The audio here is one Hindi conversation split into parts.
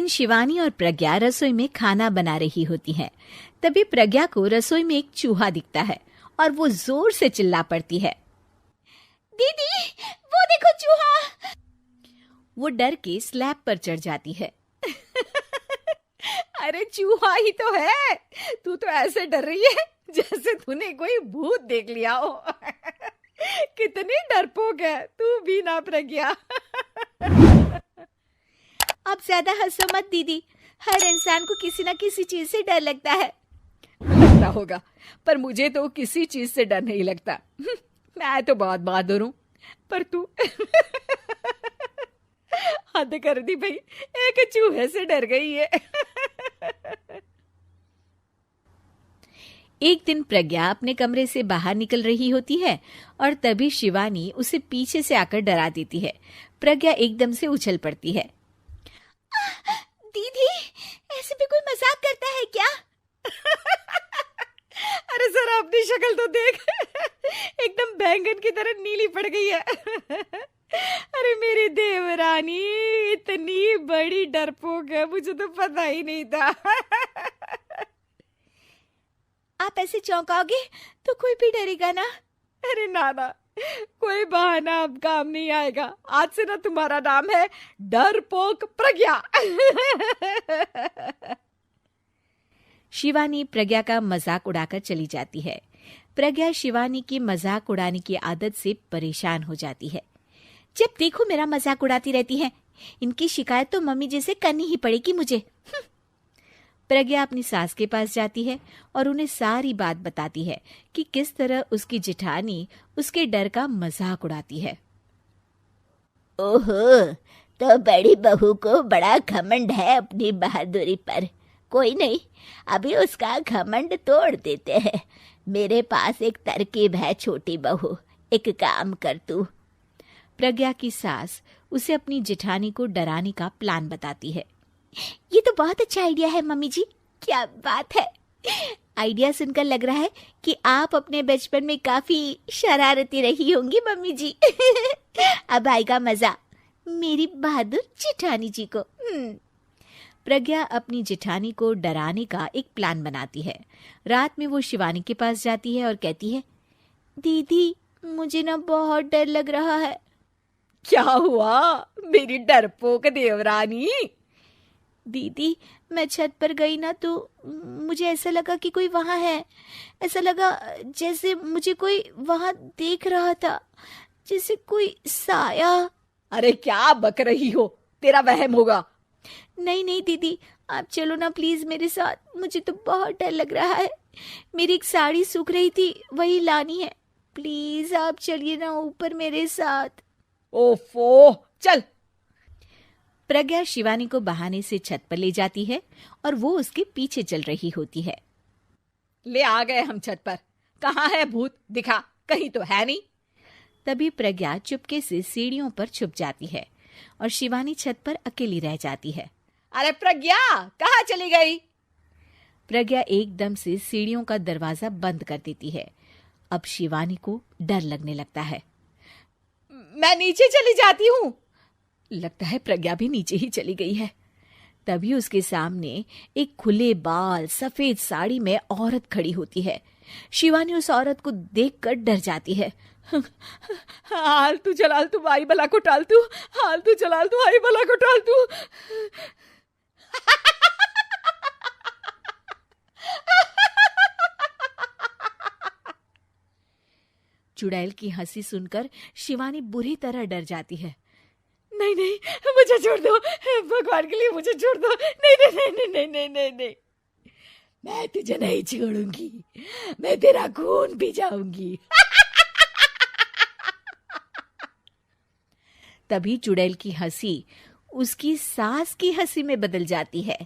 शिवानी और प्रज्ञा रसोई में खाना बना रही होती हैं। तभी प्रज्ञा को रसोई में एक चूहा दिखता है और वो जोर से चिल्ला पड़ती है, दीदी वो देखो चूहा। वो डर के स्लैब पर चढ़ जाती है। अरे चूहा ही तो है, तू तो ऐसे डर रही है जैसे तूने कोई भूत देख लिया हो। कितनी डरपोक है तू भी ना प्रज्ञा। अब ज्यादा हंसो मत दीदी, हर इंसान को किसी ना किसी चीज से डर लगता है। लगता होगा, पर मुझे तो किसी चीज से डर नहीं लगता। मैं तो बहुत बहादुर हूँ, पर तू हद कर दी भाई, एक चूहे से डर गई है। एक दिन प्रज्ञा अपने कमरे से बाहर निकल रही होती है और तभी शिवानी उसे पीछे से आकर डरा देती है। प्रज्ञा एकदम से उछल पड़ती है। दीदी ऐसे भी कोई मजाक करता है क्या? अरे जरा अपनी शक्ल तो देख, एकदम बैंगन की तरह नीली पड़ गई है। अरे मेरी देवरानी इतनी बड़ी डरपोक है, मुझे तो पता ही नहीं था। आप ऐसे चौंकाओगे तो कोई भी डरेगा ना? अरे ना, कोई बहाना अब काम नहीं आएगा। आज से ना तुम्हारा नाम है डरपोक प्रज्ञा। शिवानी प्रज्ञा का मजाक उड़ाकर चली जाती है। प्रज्ञा शिवानी की मजाक उड़ाने की आदत से परेशान हो जाती है। जब देखो मेरा मजाक उड़ाती रहती है, इनकी शिकायत तो मम्मी जी से करनी ही पड़ेगी मुझे। प्रज्ञा अपनी सास के पास जाती है और उन्हें सारी बात बताती है कि किस तरह उसकी जेठानी उसके डर का मजाक उड़ाती है। ओहो, तो बड़ी बहू को बड़ा घमंड है अपनी बहादुरी पर। कोई नहीं, अभी उसका घमंड तोड़ देते हैं। मेरे पास एक तरकीब है छोटी बहू, एक काम कर तू। प्रज्ञा की सास उसे अपनी जेठानी को डराने का प्लान बताती है। ये तो बहुत अच्छा आइडिया है मम्मी जी, क्या बात है। आइडिया सुनकर लग रहा है कि आप अपने बचपन में काफी शरारती रही होंगी मम्मी जी। अब आएगा मजा मेरी बहादुर जेठानी जी को। प्रज्ञा अपनी जेठानी को डराने का एक प्लान बनाती है। रात में वो शिवानी के पास जाती है और कहती है, दीदी मुझे ना बहुत डर लग रहा है। क्या हुआ मेरी डरपोक देवरानी? दीदी मैं छत पर गई ना तो मुझे ऐसा लगा कि कोई वहां है। ऐसा लगा जैसे मुझे कोई वहां देख रहा था, जैसे कोई साया। अरे क्या बक रही हो, तेरा वहम होगा। नहीं दीदी, आप चलो ना प्लीज मेरे साथ, मुझे तो बहुत डर लग रहा है। मेरी एक साड़ी सूख रही थी, वही लानी है। प्लीज आप चलिए ना ऊपर मेरे साथ। ओफो, चल। प्रज्ञा शिवानी को बहाने से छत पर ले जाती है और वो उसके पीछे चल रही होती है। ले आ गए हम छत पर, कहाँ है भूत, दिखा, कहीं तो है नहीं। तभी प्रज्ञा चुपके से सीढ़ियों पर छुप जाती है और शिवानी छत पर अकेली रह जाती है। अरे प्रज्ञा कहाँ चली गई? प्रज्ञा एकदम से सीढ़ियों का दरवाजा बंद कर देती है। अब शिवानी को डर लगने लगता है। मैं नीचे चली जाती हूँ। लगता है प्रज्ञा भी नीचे ही चली गई है। तभी उसके सामने एक खुले बाल सफेद साड़ी में औरत खड़ी होती है। शिवानी उस औरत को देखकर डर जाती है। हाल तू जलाल तू आई बला को टाल तू, हाल तू जलाल तू आई बला को टाल तू। चुड़ैल की हंसी सुनकर शिवानी बुरी तरह डर जाती है। नहीं, मुझे छोड़ दो, भगवान के लिए मुझे छोड़ दो। नहीं, मैं तुझे नहीं छोड़ूंगी, मैं तेरा खून पी जाऊंगी। तभी चुड़ैल की हंसी उसकी सास की हंसी में बदल जाती है।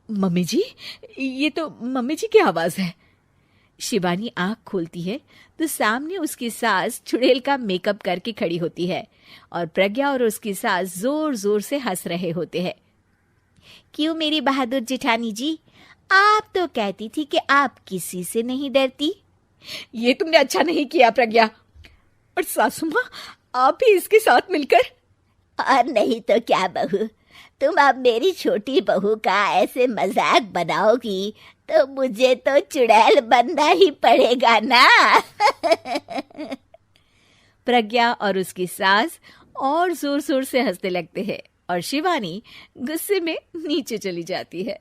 मम्मी जी, ये तो मम्मी जी की आवाज है। शिवानी आंख खोलती है तो सामने उसकी सास चुड़ैल का मेकअप करके खड़ी होती है और प्रज्ञा और उसकी सास जोर जोर से हंस रहे होते हैं। क्यों मेरी बहादुर जेठानी जी, आप तो कहती थी कि आप किसी से नहीं डरती। ये तुमने अच्छा नहीं किया प्रज्ञा। और सासू माँ, आप भी इसके साथ मिलकर। और नहीं तो क्या बहू, तुम अब मेरी छोटी बहू का ऐसे मजाक बनाओगी तो मुझे तो चुड़ैल बनना ही पड़ेगा ना। प्रज्ञा और उसकी सास और जोर जोर से हंसने लगते हैं और शिवानी गुस्से में नीचे चली जाती है।